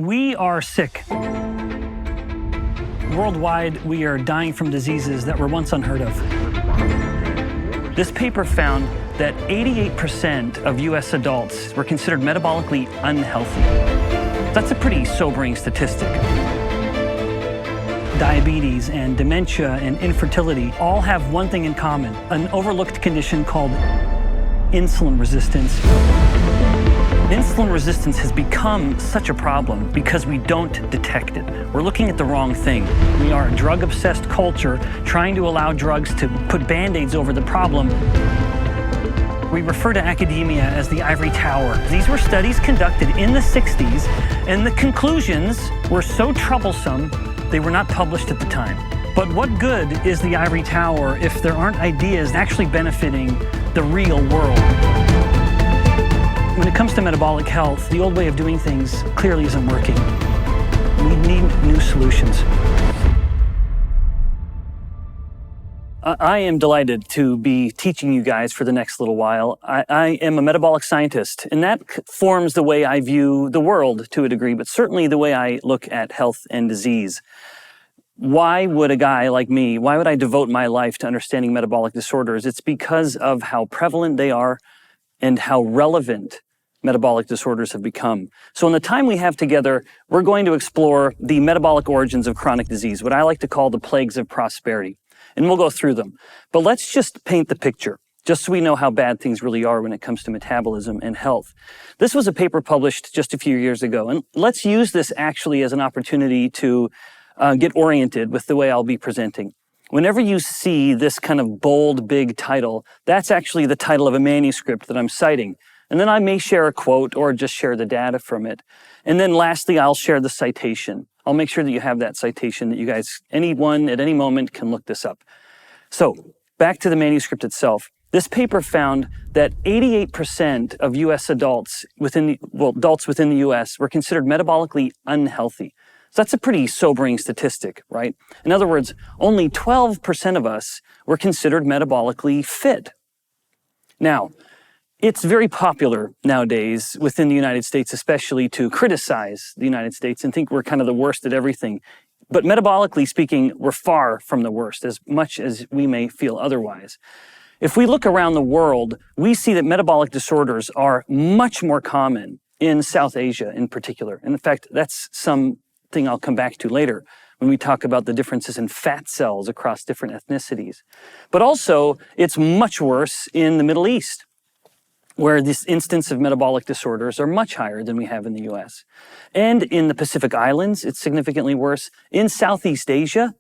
We are sick. Worldwide, we are dying from diseases that were once unheard of. This paper found that 88% of US adults were considered metabolically unhealthy. That's a pretty sobering statistic. Diabetes and dementia and infertility all have one thing in common, an overlooked condition called insulin resistance. Insulin resistance has become such a problem because we don't detect it. We're looking at the wrong thing. We are a drug-obsessed culture trying to allow drugs to put Band-Aids over the problem. We refer to academia as the ivory tower. These were studies conducted in the 60s, and the conclusions were so troublesome, they were not published at the time. But what good is the ivory tower if there aren't ideas actually benefiting the real world? When it comes to metabolic health, the old way of doing things clearly isn't working. We need new solutions. I am delighted to be teaching you guys for the next little while. I am a metabolic scientist, and that forms the way I view the world to a degree, but certainly the way I look at health and disease. Why would a guy like me, why would I devote my life to understanding metabolic disorders? It's because of how prevalent they are and how relevant metabolic disorders have become. So in the time we have together, we're going to explore the metabolic origins of chronic disease, what I like to call the plagues of prosperity. And we'll go through them. But let's just paint the picture, just so we know how bad things really are when it comes to metabolism and health. This was a paper published just a few years ago, and let's use this actually as an opportunity to get oriented with the way I'll be presenting. Whenever you see this kind of bold, big title, that's actually the title of a manuscript that I'm citing. And then I may share a quote or just share the data from it. And then lastly, I'll share the citation. I'll make sure that you have that citation, that you guys, anyone at any moment can look this up. So back to the manuscript itself. This paper found that 88% of US adults within the US were considered metabolically unhealthy. So that's a pretty sobering statistic, right? In other words, only 12% of us were considered metabolically fit. Now, it's very popular nowadays within the United States, especially to criticize the United States and think we're kind of the worst at everything. But metabolically speaking, we're far from the worst, as much as we may feel otherwise. If we look around the world, we see that metabolic disorders are much more common in South Asia in particular. And in fact, that's something I'll come back to later when we talk about the differences in fat cells across different ethnicities. But also, it's much worse in the Middle East, where this instance of metabolic disorders are much higher than we have in the US. And in the Pacific Islands, it's significantly worse. In Southeast Asia,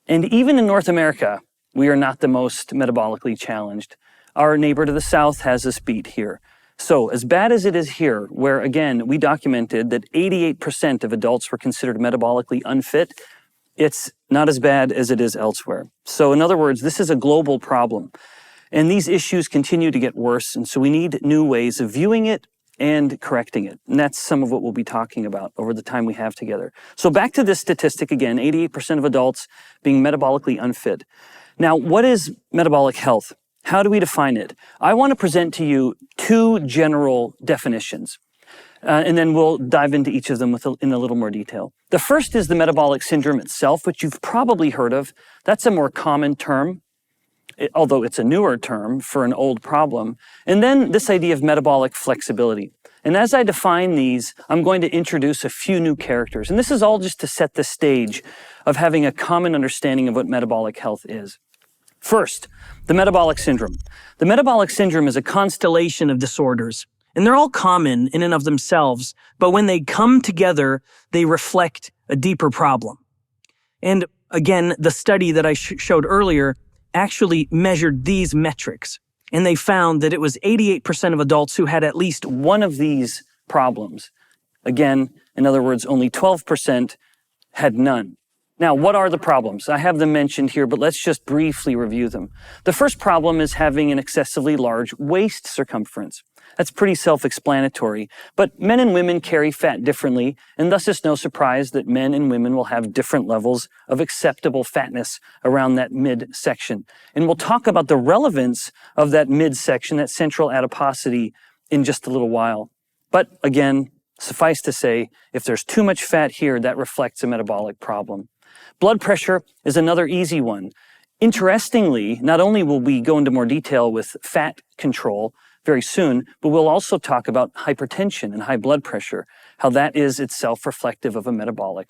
and even in North America, we are not the most metabolically challenged. Our neighbor to the south has us beat here. So as bad as it is here, where again, we documented that 88% of adults were considered metabolically unfit, it's not as bad as it is elsewhere. So in other words, this is a global problem. And these issues continue to get worse, and so we need new ways of viewing it and correcting it. And that's some of what we'll be talking about over the time we have together. So back to this statistic again, 88% of adults being metabolically unfit. Now, what is metabolic health? How do we define it? I want to present to you two general definitions, and then we'll dive into each of them in a little more detail. The first is the metabolic syndrome itself, which you've probably heard of. That's a more common term, although it's a newer term for an old problem. And then this idea of metabolic flexibility. And as I define these, I'm going to introduce a few new characters. And this is all just to set the stage of having a common understanding of what metabolic health is. First, the metabolic syndrome. The metabolic syndrome is a constellation of disorders, and they're all common in and of themselves, but when they come together, they reflect a deeper problem. And again, the study that I showed earlier actually measured these metrics, and they found that it was 88% of adults who had at least one of these problems. Again, in other words, only 12% had none. Now, what are the problems? I have them mentioned here, but let's just briefly review them. The first problem is having an excessively large waist circumference. That's pretty self-explanatory, but men and women carry fat differently, and thus it's no surprise that men and women will have different levels of acceptable fatness around that midsection. And we'll talk about the relevance of that midsection, that central adiposity, in just a little while. But again, Suffice to say, if there's too much fat here, that reflects a metabolic problem. Blood pressure is another easy one. Interestingly, not only will we go into more detail with fat control very soon, but we'll also talk about hypertension and high blood pressure, how that is itself reflective of a metabolic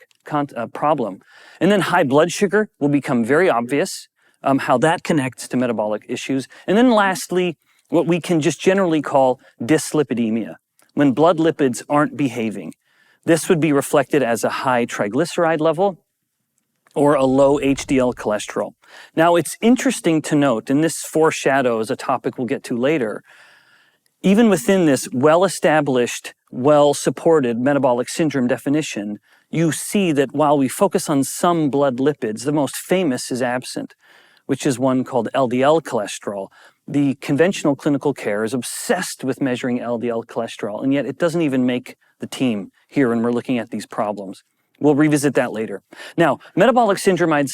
problem. And then high blood sugar will become very obvious, how that connects to metabolic issues. And then lastly, what we can just generally call dyslipidemia, when blood lipids aren't behaving. This would be reflected as a high triglyceride level or a low HDL cholesterol. Now, it's interesting to note, and this foreshadows a topic we'll get to later, even within this well-established, well-supported metabolic syndrome definition, you see that while we focus on some blood lipids, the most famous is absent, which is one called LDL cholesterol. The conventional clinical care is obsessed with measuring LDL cholesterol, and yet it doesn't even make the team here when we're looking at these problems. We'll revisit that later. Now, metabolic syndrome, I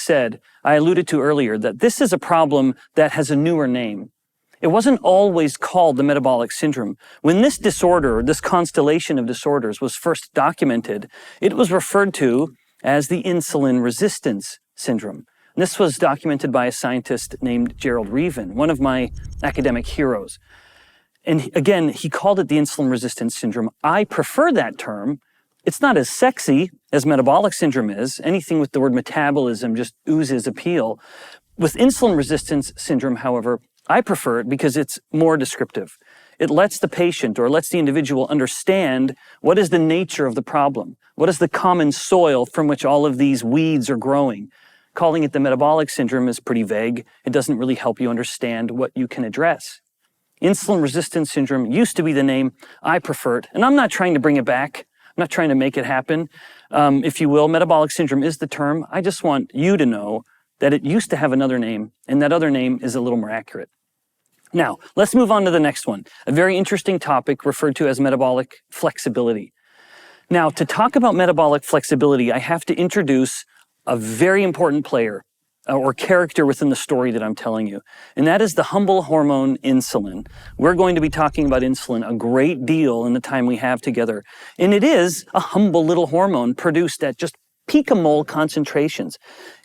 alluded to earlier, that this is a problem that has a newer name. It wasn't always called the metabolic syndrome. When this disorder, this constellation of disorders was first documented, it was referred to as the insulin resistance syndrome. This was documented by a scientist named Gerald Reaven, one of my academic heroes. And again, he called it the insulin resistance syndrome. I prefer that term. It's not as sexy as metabolic syndrome is. Anything with the word metabolism just oozes appeal. With insulin resistance syndrome, however, I prefer it because it's more descriptive. It lets the patient or lets the individual understand what is the nature of the problem. What is the common soil from which all of these weeds are growing? Calling it the metabolic syndrome is pretty vague. It doesn't really help you understand what you can address. Insulin resistance syndrome used to be the name. I prefer it. And I'm not trying to bring it back. I'm not trying to make it happen. If you will, metabolic syndrome is the term. I just want you to know that it used to have another name, and that other name is a little more accurate. Now, let's move on to the next one, a very interesting topic referred to as metabolic flexibility. Now, to talk about metabolic flexibility, I have to introduce a very important player or character within the story that I'm telling you, and that is the humble hormone insulin. We're going to be talking about insulin a great deal in the time we have together, and it is a humble little hormone produced at just picomole concentrations.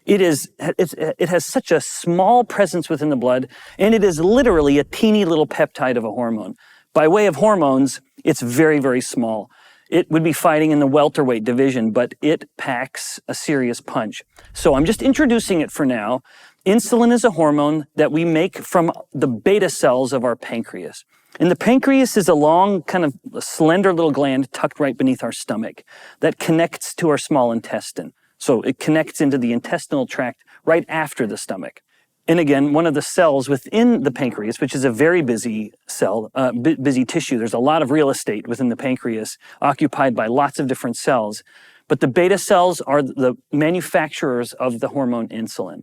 It has such a small presence within the blood, and it is literally a teeny little peptide of a hormone. By way of hormones, it's very, very small. It would be fighting in the welterweight division, but it packs a serious punch. So I'm just introducing it for now. Insulin is a hormone that we make from the beta cells of our pancreas. And the pancreas is a long, kind of slender little gland tucked right beneath our stomach that connects to our small intestine. So it connects into the intestinal tract right after the stomach. And again, one of the cells within the pancreas, which is a very busy cell, busy tissue, there's a lot of real estate within the pancreas occupied by lots of different cells. But the beta cells are the manufacturers of the hormone insulin.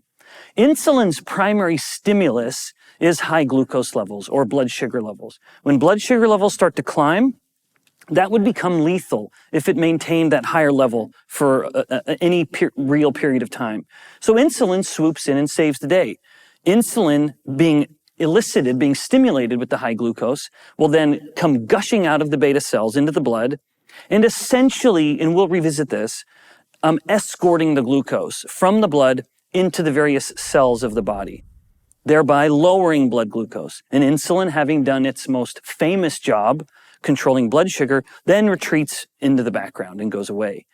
Insulin's primary stimulus is high glucose levels or blood sugar levels. When blood sugar levels start to climb, that would become lethal if it maintained that higher level for any real period of time. So insulin swoops in and saves the day. Insulin being elicited, being stimulated with the high glucose, will then come gushing out of the beta cells into the blood, and essentially, and we'll revisit this, escorting the glucose from the blood into the various cells of the body, thereby lowering blood glucose. And insulin, having done its most famous job, controlling blood sugar, then retreats into the background and goes away.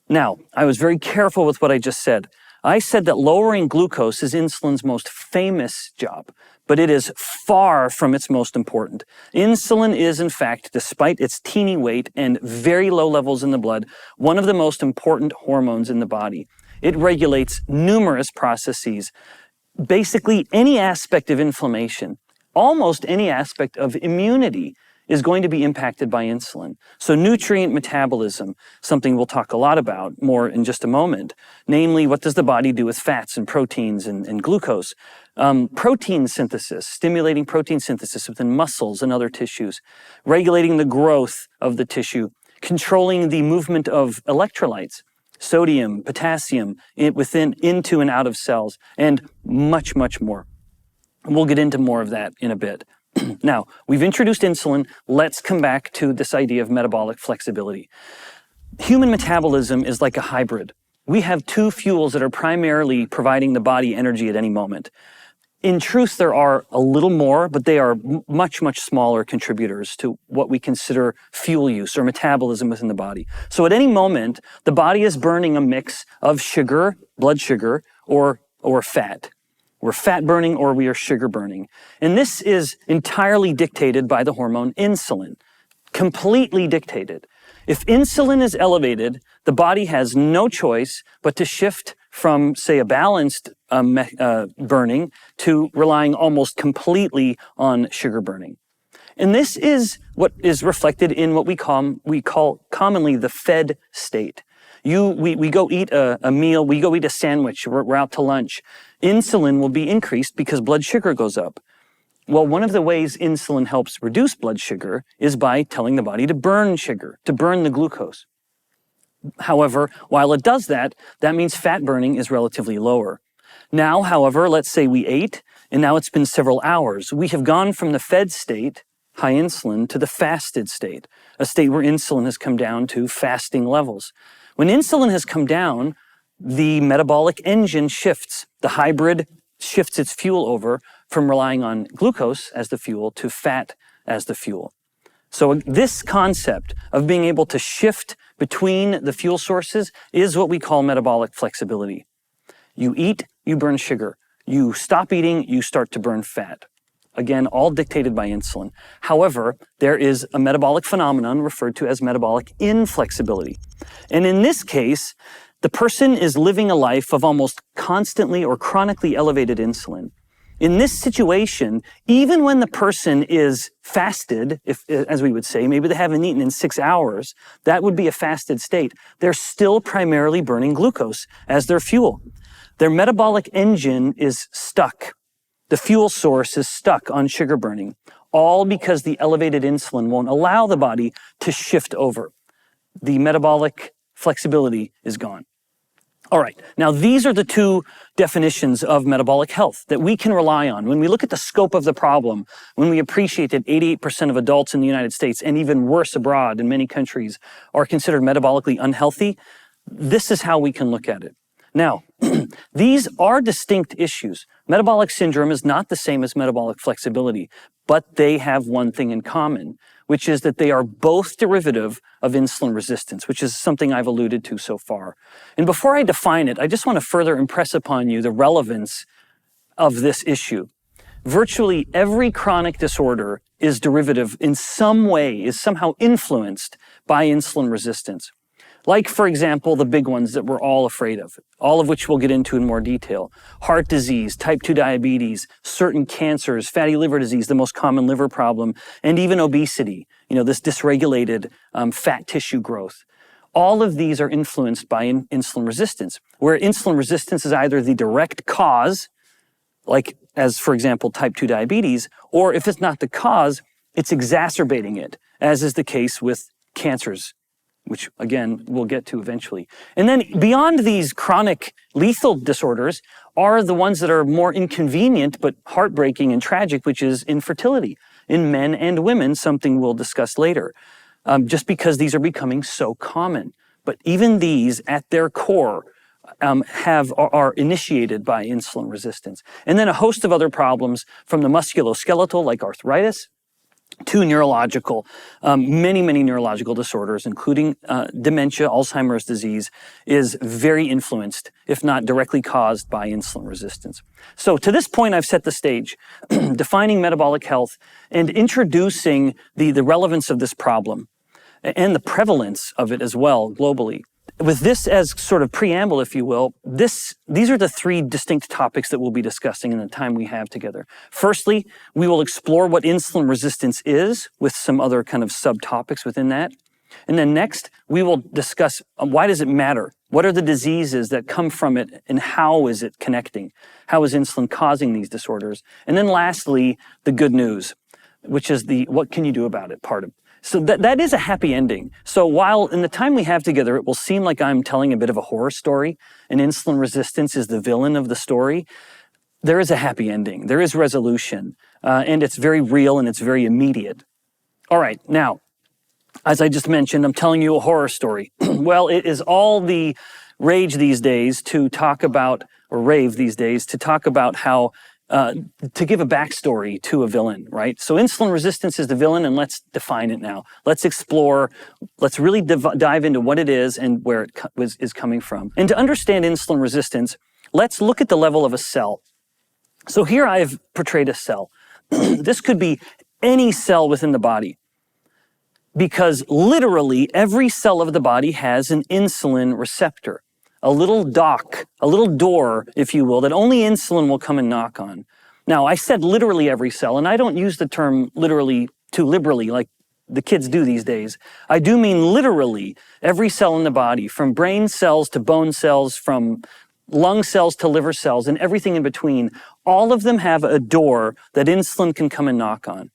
Now, I was very careful with what I just said. I said that lowering glucose is insulin's most famous job, but it is far from its most important. Insulin is, in fact, despite its teeny weight and very low levels in the blood, one of the most important hormones in the body. It regulates numerous processes, basically any aspect of inflammation, almost any aspect of immunity is going to be impacted by insulin. So nutrient metabolism, something we'll talk a lot about more in just a moment. Namely, what does the body do with fats and proteins and glucose? Protein synthesis, stimulating protein synthesis within muscles and other tissues. Regulating the growth of the tissue. Controlling the movement of electrolytes, sodium, potassium, into and out of cells, and much, much more. We'll get into more of that in a bit. Now, we've introduced insulin. Let's come back to this idea of metabolic flexibility. Human metabolism is like a hybrid. We have two fuels that are primarily providing the body energy at any moment. In truth, there are a little more, but they are much, much smaller contributors to what we consider fuel use or metabolism within the body. So at any moment, the body is burning a mix of sugar, blood sugar, or fat. We're fat burning or we are sugar burning. And this is entirely dictated by the hormone insulin, completely dictated. If insulin is elevated, the body has no choice but to shift from, say, a balanced burning to relying almost completely on sugar burning. And this is what is reflected in what we call commonly the fed state. We go eat a meal, we go eat a sandwich, we're out to lunch. Insulin will be increased because blood sugar goes up. Well, one of the ways insulin helps reduce blood sugar is by telling the body to burn sugar, to burn the glucose. However, while it does that, that means fat burning is relatively lower. Now, however, let's say we ate, and now it's been several hours. We have gone from the fed state, high insulin, to the fasted state, a state where insulin has come down to fasting levels. When insulin has come down, the metabolic engine shifts. The hybrid shifts its fuel over from relying on glucose as the fuel to fat as the fuel. So this concept of being able to shift between the fuel sources is what we call metabolic flexibility. You eat, you burn sugar. You stop eating, you start to burn fat. Again, all dictated by insulin. However, there is a metabolic phenomenon referred to as metabolic inflexibility. And in this case, the person is living a life of almost constantly or chronically elevated insulin. In this situation, even when the person is fasted, as we would say, maybe they haven't eaten in 6 hours, that would be a fasted state. They're still primarily burning glucose as their fuel. Their metabolic engine is stuck. The fuel source is stuck on sugar burning, all because the elevated insulin won't allow the body to shift over. The metabolic flexibility is gone. All right, now these are the two definitions of metabolic health that we can rely on. When we look at the scope of the problem, when we appreciate that 88% of adults in the United States, and even worse abroad in many countries, are considered metabolically unhealthy, this is how we can look at it. Now, these are distinct issues. Metabolic syndrome is not the same as metabolic flexibility, but they have one thing in common, which is that they are both derivative of insulin resistance, which is something I've alluded to so far. And before I define it, I just want to further impress upon you the relevance of this issue. Virtually every chronic disorder is derivative in some way, is somehow influenced by insulin resistance. Like, for example, the big ones that we're all afraid of, all of which we'll get into in more detail. Heart disease, type 2 diabetes, certain cancers, fatty liver disease, the most common liver problem, and even obesity, this dysregulated fat tissue growth. All of these are influenced by insulin resistance, where insulin resistance is either the direct cause, like as, for example, type 2 diabetes, or if it's not the cause, it's exacerbating it, as is the case with cancers, which, again, we'll get to eventually. And then beyond these chronic lethal disorders are the ones that are more inconvenient but heartbreaking and tragic, which is infertility in men and women, something we'll discuss later, just because these are becoming so common. But even these, at their core, are initiated by insulin resistance. And then a host of other problems from the musculoskeletal, like arthritis, to neurological, many neurological disorders, including dementia, Alzheimer's disease, is very influenced, if not directly caused, by insulin resistance. So to this point, I've set the stage, defining metabolic health and introducing the relevance of this problem and the prevalence of it as well globally. With this as sort of preamble, if you will, these are the three distinct topics that we'll be discussing in the time we have together. Firstly, we will explore what insulin resistance is with some other kind of subtopics within that. And then next, we will discuss why does it matter? What are the diseases that come from it and how is it connecting? How is insulin causing these disorders? And then lastly, the good news, which is the what can you do about it part of it. So that is a happy ending. So while in the time we have together, it will seem like I'm telling a bit of a horror story, and insulin resistance is the villain of the story, there is a happy ending. There is resolution. and it's very real and it's very immediate. All right, now, as I just mentioned, I'm telling you a horror story. Well, it is all the rage these days to talk about, or rave these days, to talk about how, to give a backstory to a villain, right? So insulin resistance is the villain, and let's define it now. Let's explore, let's really dive into what it is and where it is coming from. And to understand insulin resistance, let's look at the level of a cell. So here I've portrayed a cell. This could be any cell within the body, because literally every cell of the body has an insulin receptor, a little dock, a little door, if you will, that only insulin will come and knock on. Now, I said literally every cell, and I don't use the term literally too liberally like the kids do these days. I do mean literally every cell in the body, from brain cells to bone cells, from lung cells to liver cells, and everything in between. All of them have a door that insulin can come and knock on.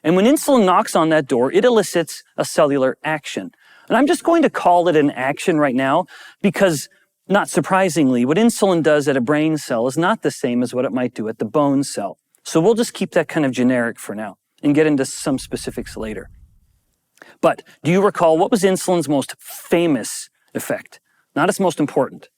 And when insulin knocks on that door, it elicits a cellular action. And I'm just going to call it an action right now because, not surprisingly, what insulin does at a brain cell is not the same as what it might do at the bone cell. So we'll just keep that kind of generic for now and get into some specifics later. But do you recall what was insulin's most famous effect? Not its most important.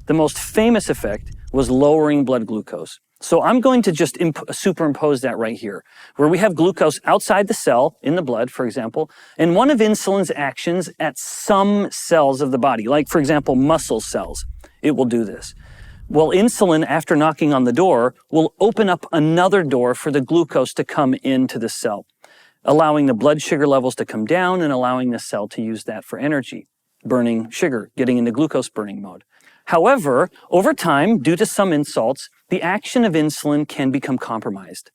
The most famous effect was lowering blood glucose. So I'm going to just superimpose that right here, where we have glucose outside the cell, in the blood, for example, and one of insulin's actions at some cells of the body, like, for example, muscle cells, it will do this. Well, insulin, after knocking on the door, will open up another door for the glucose to come into the cell, allowing the blood sugar levels to come down and allowing the cell to use that for energy, burning sugar, getting into glucose burning mode. However, over time, due to some insults, the action of insulin can become compromised.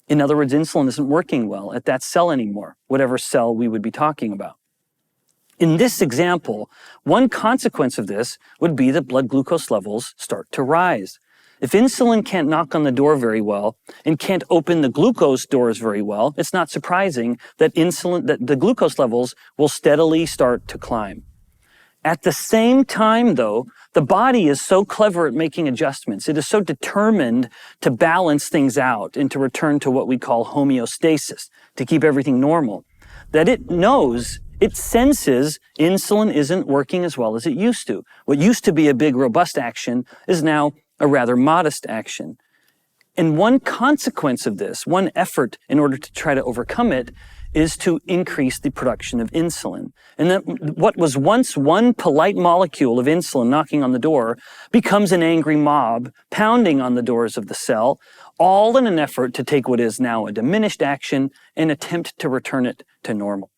In other words, insulin isn't working well at that cell anymore, whatever cell we would be talking about. In this example, one consequence of this would be that blood glucose levels start to rise. If insulin can't knock on the door very well and can't open the glucose doors very well, it's not surprising that the glucose levels will steadily start to climb. At the same time, though, the body is so clever at making adjustments. It is so determined to balance things out and to return to what we call homeostasis, to keep everything normal, that it knows, it senses insulin isn't working as well as it used to. What used to be a big, robust action is now a rather modest action. And one consequence of this, one effort in order to try to overcome it, is to increase the production of insulin. And that what was once one polite molecule of insulin knocking on the door becomes an angry mob pounding on the doors of the cell, all in an effort to take what is now a diminished action and attempt to return it to normal.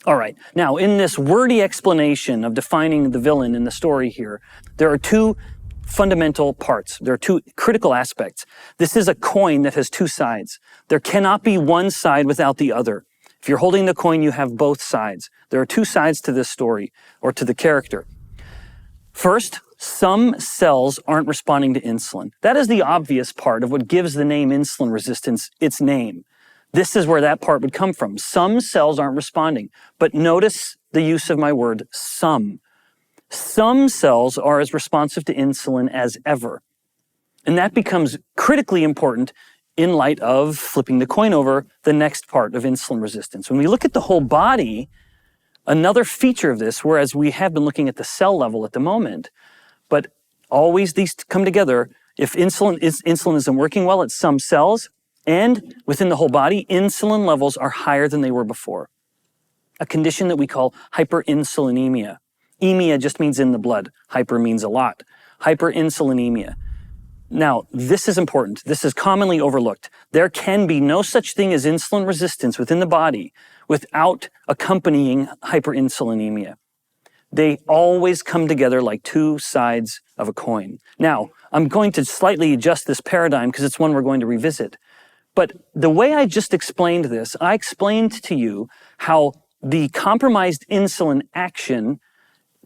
All right, now in this wordy explanation of defining the villain in the story here, there are two fundamental parts. There are two critical aspects. This is a coin that has two sides. There cannot be one side without the other. If you're holding the coin, you have both sides. There are two sides to this story, or to the character. First, some cells aren't responding to insulin. That is the obvious part of what gives the name insulin resistance its name. This is where that part would come from. Some cells aren't responding. But notice the use of my word, some. Some cells are as responsive to insulin as ever. And that becomes critically important in light of flipping the coin over, the next part of insulin resistance. When we look at the whole body, another feature of this, whereas we have been looking at the cell level at the moment, but always these come together. If insulin isn't working well at some cells and within the whole body, insulin levels are higher than they were before. A condition that we call hyperinsulinemia. Emia just means in the blood. Hyper means a lot. Hyperinsulinemia. Now, this is important. This is commonly overlooked. There can be no such thing as insulin resistance within the body without accompanying hyperinsulinemia. They always come together like two sides of a coin. Now, I'm going to slightly adjust this paradigm because it's one we're going to revisit. But the way I just explained this, I explained to you how the compromised insulin action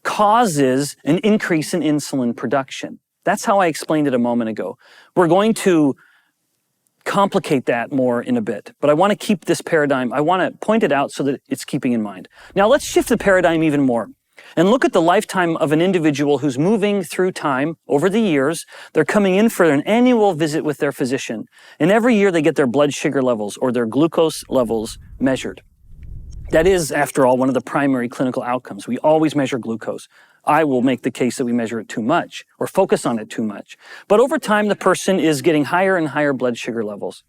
causes an increase in insulin production. That's how I explained it a moment ago. We're going to complicate that more in a bit, but I want to keep this paradigm, I want to point it out so that it's keeping in mind. Now let's shift the paradigm even more. And look at the lifetime of an individual who's moving through time over the years. They're coming in for an annual visit with their physician. And every year they get their blood sugar levels or their glucose levels measured. That is, after all, one of the primary clinical outcomes. We always measure glucose. I will make the case that we measure it too much or focus on it too much. But over time, the person is getting higher and higher blood sugar levels.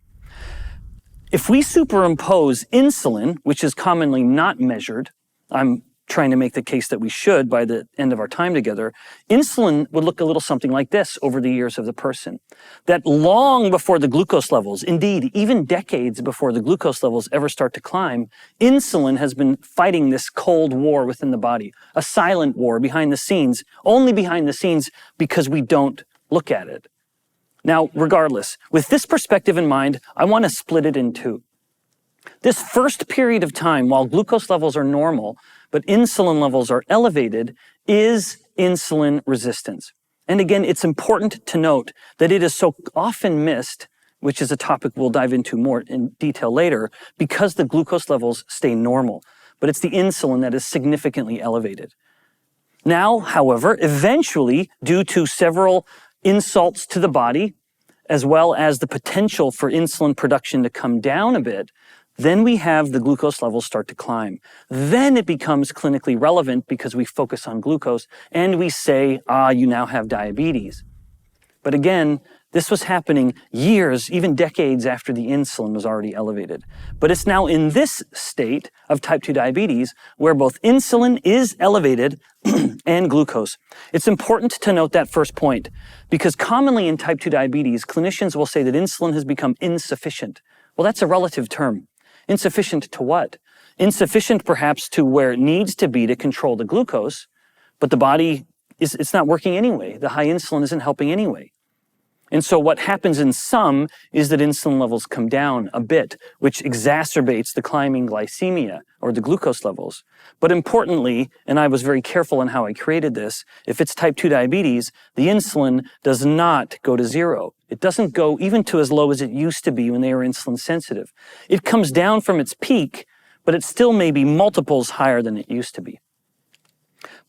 If we superimpose insulin, which is commonly not measured, I'm trying to make the case that we should by the end of our time together, insulin would look a little something like this over the years of the person. That long before the glucose levels, indeed, even decades before the glucose levels ever start to climb, insulin has been fighting this cold war within the body, a silent war behind the scenes, only behind the scenes because we don't look at it. Now, regardless, with this perspective in mind, I want to split it in two. This first period of time, while glucose levels are normal, but insulin levels are elevated, is insulin resistance. And again, it's important to note that it is so often missed, which is a topic we'll dive into more in detail later, because the glucose levels stay normal. But it's the insulin that is significantly elevated. Now, however, eventually, due to several insults to the body, as well as the potential for insulin production to come down a bit, then we have the glucose levels start to climb. Then it becomes clinically relevant because we focus on glucose and we say, you now have diabetes. But again, this was happening years, even decades after the insulin was already elevated. But it's now in this state of type 2 diabetes where both insulin is elevated and glucose. It's important to note that first point because commonly in type 2 diabetes, clinicians will say that insulin has become insufficient. Well, that's a relative term. Insufficient to what? Insufficient perhaps to where it needs to be to control the glucose, but the body, it's not working anyway. The high insulin isn't helping anyway. And so what happens in some is that insulin levels come down a bit, which exacerbates the climbing glycemia or the glucose levels. But importantly, and I was very careful in how I created this, if it's type 2 diabetes, the insulin does not go to zero. It doesn't go even to as low as it used to be when they were insulin sensitive. It comes down from its peak, but it still may be multiples higher than it used to be.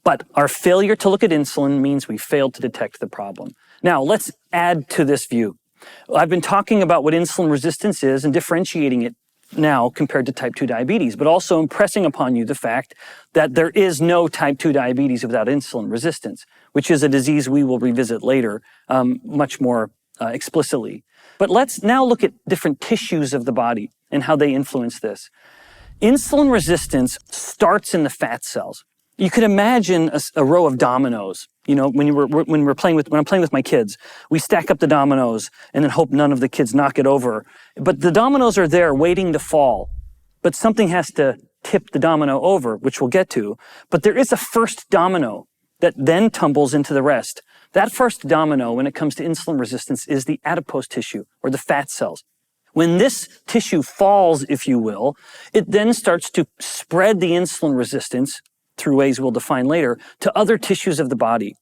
But our failure to look at insulin means we failed to detect the problem. Now, let's add to this view. I've been talking about what insulin resistance is and differentiating it now compared to type 2 diabetes, but also impressing upon you the fact that there is no type 2 diabetes without insulin resistance, which is a disease we will revisit later much more explicitly. But let's now look at different tissues of the body and how they influence this. Insulin resistance starts in the fat cells. You could imagine a row of dominoes. You know, when I'm playing with my kids, we stack up the dominoes and then hope none of the kids knock it over. But the dominoes are there waiting to fall. But something has to tip the domino over, which we'll get to. But there is a first domino that then tumbles into the rest. That first domino, when it comes to insulin resistance, is the adipose tissue or the fat cells. When this tissue falls, if you will, it then starts to spread the insulin resistance through ways we'll define later, to other tissues of the body.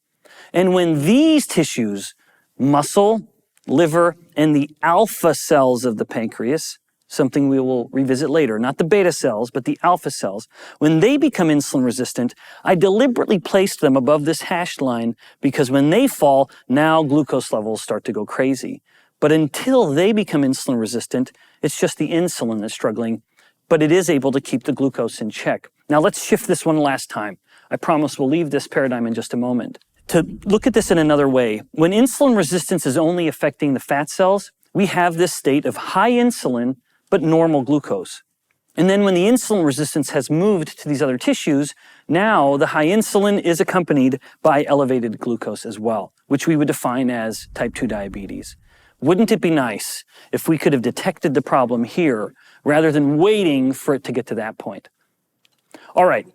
And when these tissues, muscle, liver, and the alpha cells of the pancreas, something we will revisit later, not the beta cells, but the alpha cells, when they become insulin resistant, I deliberately placed them above this hashed line because when they fall, now glucose levels start to go crazy. But until they become insulin resistant, it's just the insulin that's struggling, but it is able to keep the glucose in check. Now let's shift this one last time. I promise we'll leave this paradigm in just a moment. To look at this in another way, when insulin resistance is only affecting the fat cells, we have this state of high insulin, but normal glucose. And then when the insulin resistance has moved to these other tissues, now the high insulin is accompanied by elevated glucose as well, which we would define as type 2 diabetes. Wouldn't it be nice if we could have detected the problem here rather than waiting for it to get to that point? All right,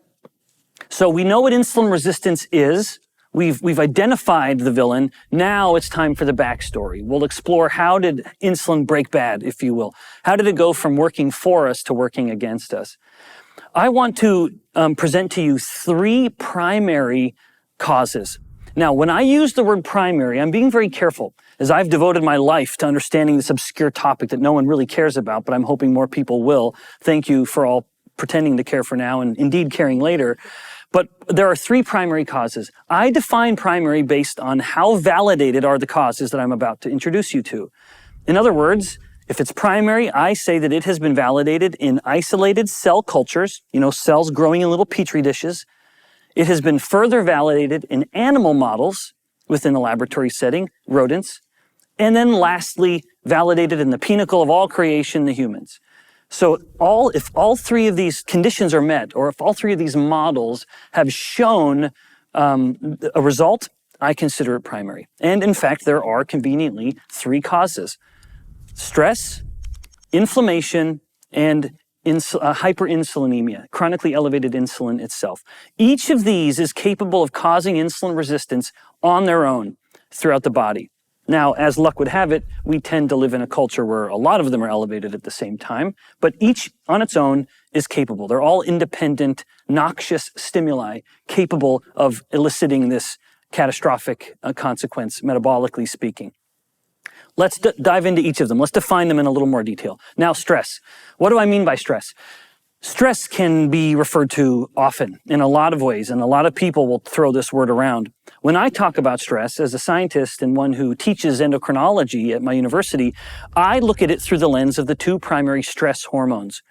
so we know what insulin resistance is. We've identified the villain. Now it's time for the backstory. We'll explore how did insulin break bad, if you will. How did it go from working for us to working against us? I want to present to you three primary causes. Now, when I use the word primary, I'm being very careful, as I've devoted my life to understanding this obscure topic that no one really cares about, but I'm hoping more people will. Thank you for all pretending to care for now and indeed caring later. But there are three primary causes. I define primary based on how validated are the causes that I'm about to introduce you to. In other words, if it's primary, I say that it has been validated in isolated cell cultures, cells growing in little petri dishes. It has been further validated in animal models within a laboratory setting, rodents. And then lastly, validated in the pinnacle of all creation, the humans. So if all three of these conditions are met, or if all three of these models have shown a result, I consider it primary. And in fact, there are conveniently three causes: stress, inflammation, and hyperinsulinemia, chronically elevated insulin itself. Each of these is capable of causing insulin resistance on their own throughout the body. Now, as luck would have it, we tend to live in a culture where a lot of them are elevated at the same time, but each on its own is capable. They're all independent, noxious stimuli capable of eliciting this catastrophic consequence, metabolically speaking. Let's dive into each of them. Let's define them in a little more detail. Now, stress. What do I mean by stress? Stress can be referred to often in a lot of ways, and a lot of people will throw this word around. When I talk about stress as a scientist and one who teaches endocrinology at my university, I look at it through the lens of the two primary stress hormones,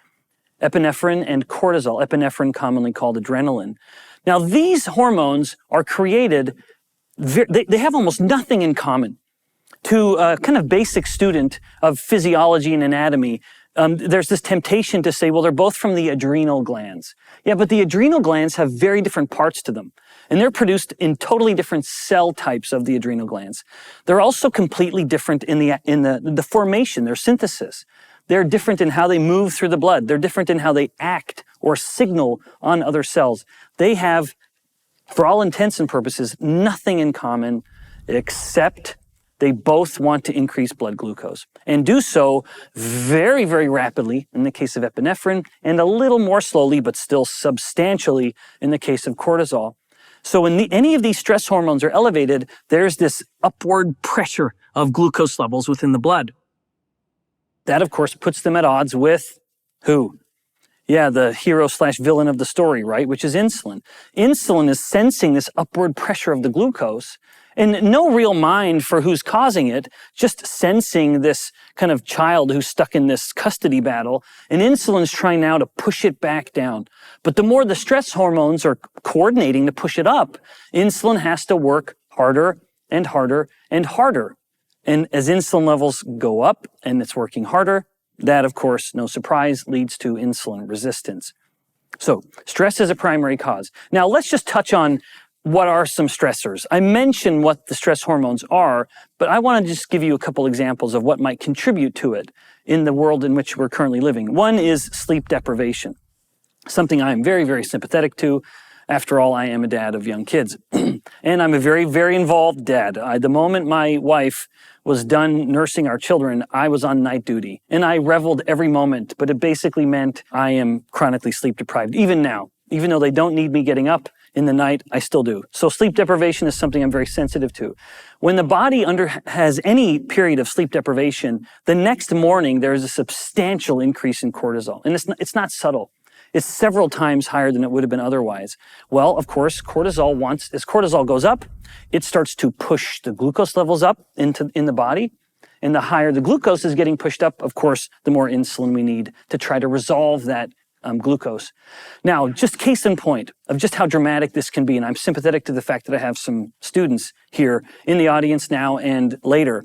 epinephrine and cortisol, epinephrine commonly called adrenaline. Now, these hormones are created, they have almost nothing in common. To a kind of basic student of physiology and anatomy, there's this temptation to say, well, they're both from the adrenal glands. Yeah, but the adrenal glands have very different parts to them, and they're produced in totally different cell types of the adrenal glands. They're also completely different in the formation, their synthesis. They're different in how they move through the blood. They're different in how they act or signal on other cells. They have, for all intents and purposes, nothing in common except they both want to increase blood glucose and do so very, very rapidly in the case of epinephrine and a little more slowly, but still substantially in the case of cortisol. So when any of these stress hormones are elevated, there's this upward pressure of glucose levels within the blood. That, of course, puts them at odds with who? Yeah, the hero/villain of the story, right? Which is insulin. Insulin is sensing this upward pressure of the glucose and no real mind for who's causing it, just sensing this kind of child who's stuck in this custody battle. And insulin's trying now to push it back down. But the more the stress hormones are coordinating to push it up, insulin has to work harder and harder and harder. And as insulin levels go up and it's working harder, that, of course, no surprise, leads to insulin resistance. So stress is a primary cause. Now, let's just touch on what are some stressors. I mentioned what the stress hormones are, but I want to just give you a couple examples of what might contribute to it in the world in which we're currently living. One is sleep deprivation, something I am very, very sympathetic to. After all, I am a dad of young kids, and I'm a very, very involved dad. The moment my wife was done nursing our children, I was on night duty, and I reveled every moment, but it basically meant I am chronically sleep deprived, even now. Even though they don't need me getting up in the night, I still do. So sleep deprivation is something I'm very sensitive to. When the body has any period of sleep deprivation, the next morning there is a substantial increase in cortisol. And it's not subtle. It's several times higher than it would have been otherwise. Well, of course, as cortisol goes up, it starts to push the glucose levels up in the body. And the higher the glucose is getting pushed up, of course, the more insulin we need to try to resolve that glucose. Now, just case in point of just how dramatic this can be, and I'm sympathetic to the fact that I have some students here in the audience now and later.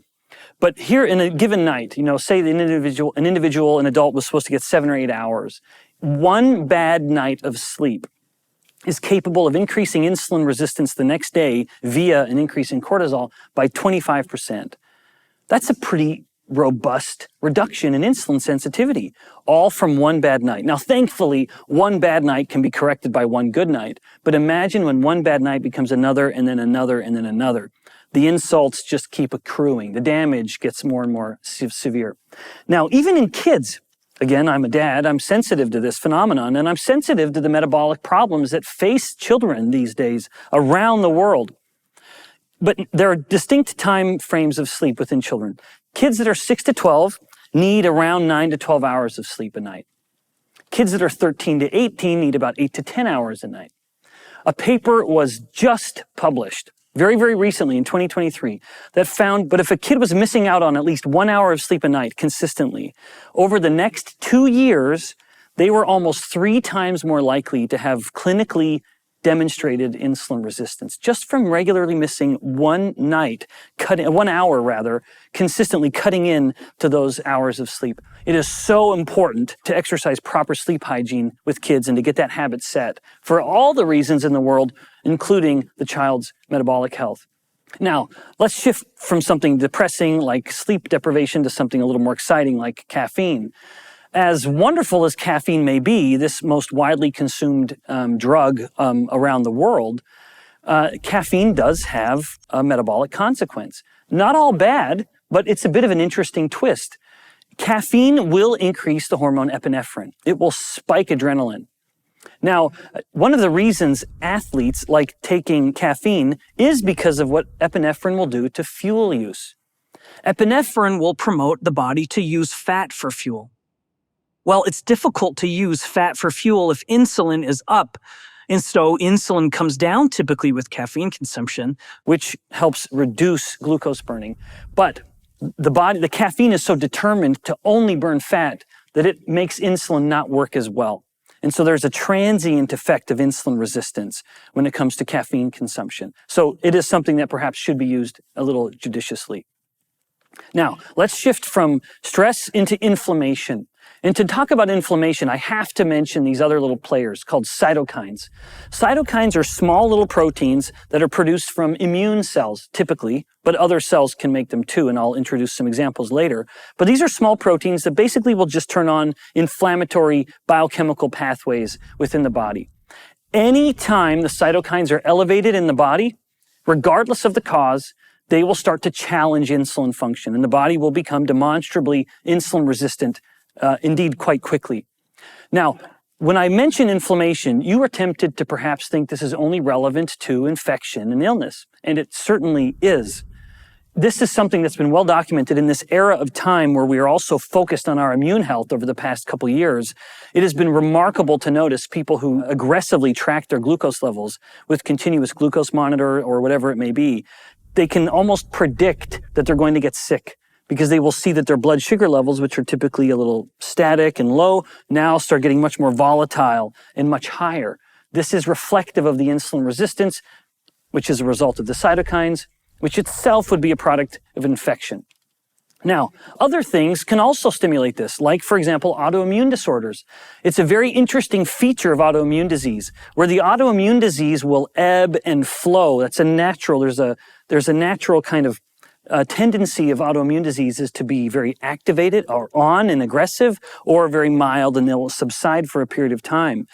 But here in a given night, say an individual, an adult was supposed to get 7 or 8 hours. One bad night of sleep is capable of increasing insulin resistance the next day via an increase in cortisol by 25%. That's a pretty robust reduction in insulin sensitivity, all from one bad night. Now, thankfully, one bad night can be corrected by one good night, but imagine when one bad night becomes another and then another and then another. The insults just keep accruing. The damage gets more and more severe. Now, even in kids, again, I'm a dad, I'm sensitive to this phenomenon, and I'm sensitive to the metabolic problems that face children these days around the world. But there are distinct time frames of sleep within children. Kids that are 6 to 12 need around 9 to 12 hours of sleep a night. Kids that are 13 to 18 need about 8 to 10 hours a night. A paper was just published very, very recently in 2023 that found, but if a kid was missing out on at least 1 hour of sleep a night consistently, over the next 2 years, they were almost 3 times more likely to have clinically demonstrated insulin resistance just from regularly missing 1 hour rather, consistently cutting in to those hours of sleep. It is so important to exercise proper sleep hygiene with kids and to get that habit set for all the reasons in the world, including the child's metabolic health. Now, let's shift from something depressing like sleep deprivation to something a little more exciting like caffeine. As wonderful as caffeine may be, this most widely consumed drug around the world, caffeine does have a metabolic consequence. Not all bad, but it's a bit of an interesting twist. Caffeine will increase the hormone epinephrine. It will spike adrenaline. Now, one of the reasons athletes like taking caffeine is because of what epinephrine will do to fuel use. Epinephrine will promote the body to use fat for fuel. Well, it's difficult to use fat for fuel if insulin is up, and so insulin comes down typically with caffeine consumption, which helps reduce glucose burning. But the caffeine is so determined to only burn fat that it makes insulin not work as well. And so there's a transient effect of insulin resistance when it comes to caffeine consumption. So it is something that perhaps should be used a little judiciously. Now, let's shift from stress into inflammation. And to talk about inflammation, I have to mention these other little players called cytokines. Cytokines are small little proteins that are produced from immune cells, typically, but other cells can make them too, and I'll introduce some examples later. But these are small proteins that basically will just turn on inflammatory biochemical pathways within the body. Anytime the cytokines are elevated in the body, regardless of the cause, they will start to challenge insulin function, and the body will become demonstrably insulin resistant, indeed quite quickly. Now, when I mention inflammation, you are tempted to perhaps think this is only relevant to infection and illness, and it certainly is. This is something that's been well documented in this era of time where we are also focused on our immune health over the past couple years. It has been remarkable to notice people who aggressively track their glucose levels with continuous glucose monitor or whatever it may be. They can almost predict that they're going to get sick, because they will see that their blood sugar levels, which are typically a little static and low, now start getting much more volatile and much higher. This is reflective of the insulin resistance, which is a result of the cytokines, which itself would be a product of infection. Now, other things can also stimulate this, like, for example, autoimmune disorders. It's a very interesting feature of autoimmune disease, where the autoimmune disease will ebb and flow. That's a natural, there's a natural kind of tendency of autoimmune diseases to be very activated or on and aggressive, or very mild, and they will subside for a period of time.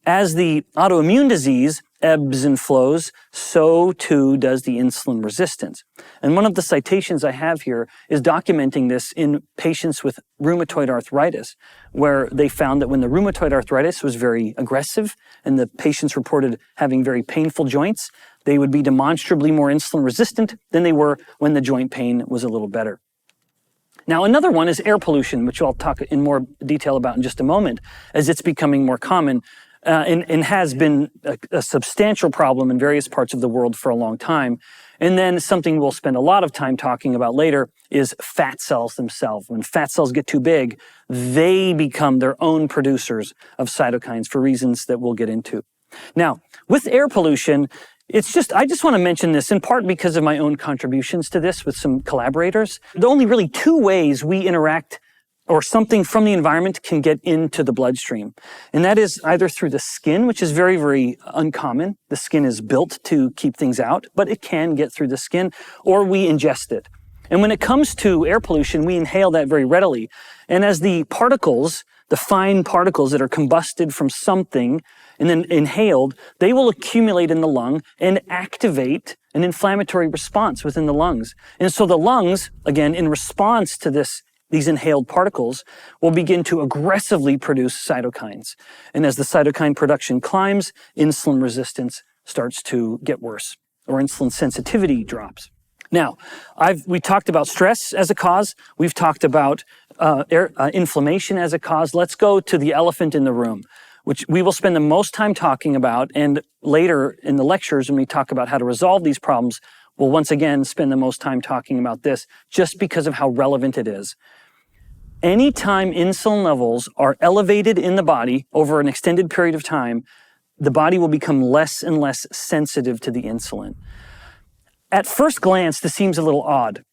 As the autoimmune disease ebbs and flows, so too does the insulin resistance. And one of the citations I have here is documenting this in patients with rheumatoid arthritis, where they found that when the rheumatoid arthritis was very aggressive and the patients reported having very painful joints, they would be demonstrably more insulin resistant than they were when the joint pain was a little better. Now, another one is air pollution, which I'll talk in more detail about in just a moment, as it's becoming more common and has been a substantial problem in various parts of the world for a long time. And then something we'll spend a lot of time talking about later is fat cells themselves. When fat cells get too big, they become their own producers of cytokines for reasons that we'll get into. Now, with air pollution, I just want to mention this in part because of my own contributions to this with some collaborators. There are only really 2 ways we interact or something from the environment can get into the bloodstream. And that is either through the skin, which is very, very uncommon. The skin is built to keep things out, but it can get through the skin, or we ingest it. And when it comes to air pollution, we inhale that very readily. And as the particles, the fine particles that are combusted from something and then inhaled, they will accumulate in the lung and activate an inflammatory response within the lungs. And so the lungs, again, in response to these inhaled particles, will begin to aggressively produce cytokines. And as the cytokine production climbs, insulin resistance starts to get worse, or insulin sensitivity drops. Now, we talked about stress as a cause. We've talked about inflammation as a cause. Let's go to the elephant in the room. which we will spend the most time talking about. And later in the lectures, when we talk about how to resolve these problems, we'll once again spend the most time talking about this just because of how relevant it is. Anytime insulin levels are elevated in the body over an extended period of time, the body will become less and less sensitive to the insulin. At first glance, this seems a little odd,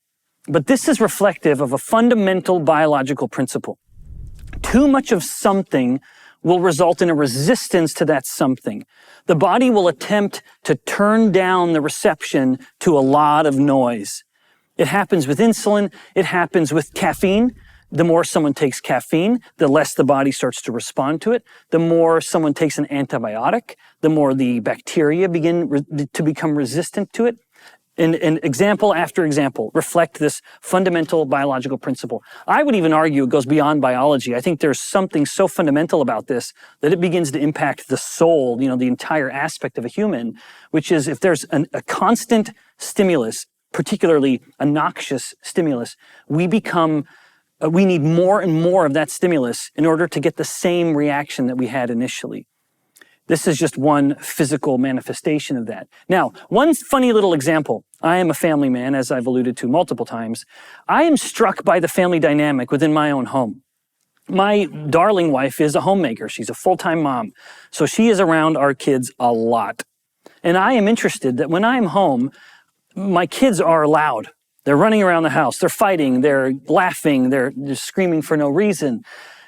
but this is reflective of a fundamental biological principle. Too much of something will result in a resistance to that something. The body will attempt to turn down the reception to a lot of noise. It happens with insulin. It happens with caffeine. The more someone takes caffeine, the less the body starts to respond to it. The more someone takes an antibiotic, the more the bacteria begin to become resistant to it. And example after example reflect this fundamental biological principle. I would even argue it goes beyond biology. I think there's something so fundamental about this that it begins to impact the soul, the entire aspect of a human, which is if there's a constant stimulus, particularly a noxious stimulus, we need more and more of that stimulus in order to get the same reaction that we had initially. This is just one physical manifestation of that. Now, one funny little example. I am a family man, as I've alluded to multiple times. I am struck by the family dynamic within my own home. My darling wife is a homemaker. She's a full-time mom. So she is around our kids a lot. And I am interested that when I'm home, my kids are loud. They're running around the house. They're fighting. They're laughing. They're screaming for no reason.